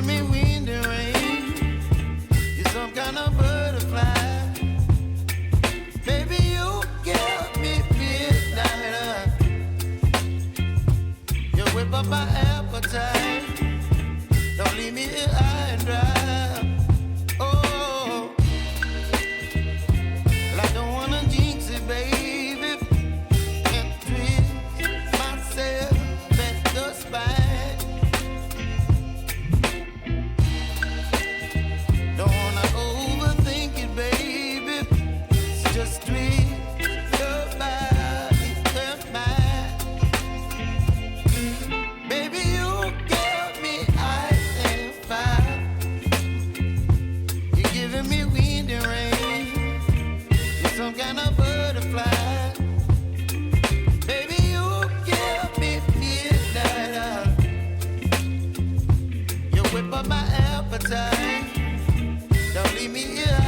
giving me wind and rain. You're some kind of butterfly. Baby, you give me midnight. You whip up my appetite. Don't leave me here high and dry. Oh, well, I don't wanna jinx it, baby, and twist myself at the spine. Don't wanna overthink it, baby. It's just twist your body and mine. Baby, you give me ice and fire. You're giving me wind and rain. You're some kind of butterfly. Baby, you give me midnight. You whip up my appetite. Don't leave me here